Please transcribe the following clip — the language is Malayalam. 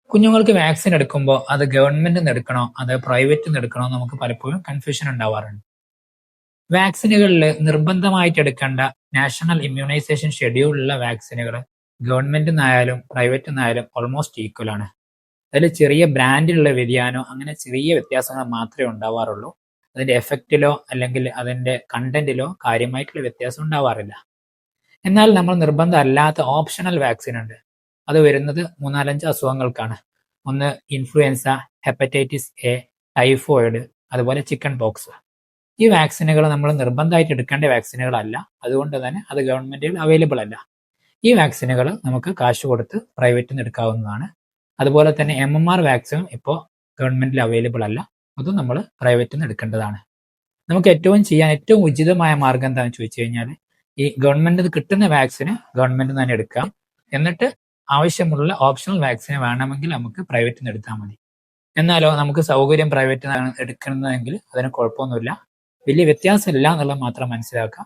കുഞ്ഞുങ്ങൾക്ക് വാക്സിൻ എടുക്കുമ്പോൾ അത് ഗവൺമെന്റിൽ നിന്ന് എടുക്കണോ അതോ പ്രൈവറ്റിൽ നിന്ന് എടുക്കണോ എന്ന് നമുക്ക് പലപ്പോഴും കൺഫ്യൂഷൻ ഉണ്ടാവാറുണ്ട്. വാക്സിനുകളിൽ നിർബന്ധമായിട്ട് എടുക്കേണ്ട നാഷണൽ ഇമ്മ്യൂണൈസേഷൻ ഷെഡ്യൂളുള്ള വാക്സിനുകൾ ഗവൺമെന്റിൽ നിന്നായാലും പ്രൈവറ്റിൽ നിന്നായാലും ഓൾമോസ്റ്റ് ഈക്വൽ ആണ്. അതിൽ ചെറിയ ബ്രാൻഡിലുള്ള വ്യതിയാനോ അങ്ങനെ ചെറിയ വ്യത്യാസങ്ങൾ മാത്രമേ ഉണ്ടാവാറുള്ളൂ. അതിന്റെ എഫക്റ്റിലോ അല്ലെങ്കിൽ അതിന്റെ കണ്ടന്റിലോ കാര്യമായിട്ടുള്ള വ്യത്യാസം ഉണ്ടാവാറില്ല. എന്നാൽ നമ്മൾ നിർബന്ധം അല്ലാത്ത ഓപ്ഷണൽ വാക്സിൻ ഉണ്ട്. അത് വരുന്നത് 3-4-5 അസുഖങ്ങൾക്കാണ്. ഒന്ന് ഇൻഫ്ലുവൻസ, ഹെപ്പറ്റൈറ്റിസ് എ, ടൈഫോയിഡ്, അതുപോലെ ചിക്കൻ പോക്സ്. ഈ വാക്സിനുകൾ നമ്മൾ നിർബന്ധമായിട്ട് എടുക്കേണ്ട വാക്സിനുകളല്ല. അതുകൊണ്ട് തന്നെ അത് ഗവൺമെന്റിൽ അവൈലബിൾ അല്ല. ഈ വാക്സിനുകൾ നമുക്ക് കാശ് കൊടുത്ത് പ്രൈവറ്റിൽ നിന്ന് എടുക്കാവുന്നതാണ്. അതുപോലെ തന്നെ MMR വാക്സിൻ ഇപ്പോൾ ഗവൺമെന്റിൽ അവൈലബിൾ അല്ല. അതും നമ്മൾ പ്രൈവറ്റിൽ നിന്ന് എടുക്കേണ്ടതാണ്. നമുക്ക് ഏറ്റവും ഉചിതമായ മാർഗം എന്താണെന്ന് ചോദിച്ചു കഴിഞ്ഞാൽ ഈ ഗവൺമെന്റിൽ നിന്ന് കിട്ടുന്ന വാക്സിന് ഗവൺമെന്റിൽ നിന്ന് തന്നെ എടുക്കാം. എന്നിട്ട് ആവശ്യമുള്ള ഓപ്ഷണൽ വാക്സിന് വേണമെങ്കിൽ നമുക്ക് പ്രൈവറ്റിൽ നിന്ന് എടുത്താൽ മതി. എന്നാലോ നമുക്ക് സൗകര്യം പ്രൈവറ്റിൽ നിന്നാണ് എടുക്കുന്നതെങ്കിൽ അതിന് കുഴപ്പമൊന്നുമില്ല. വലിയ വ്യത്യാസമില്ല എന്നുള്ളത് മാത്രം മനസ്സിലാക്കാം.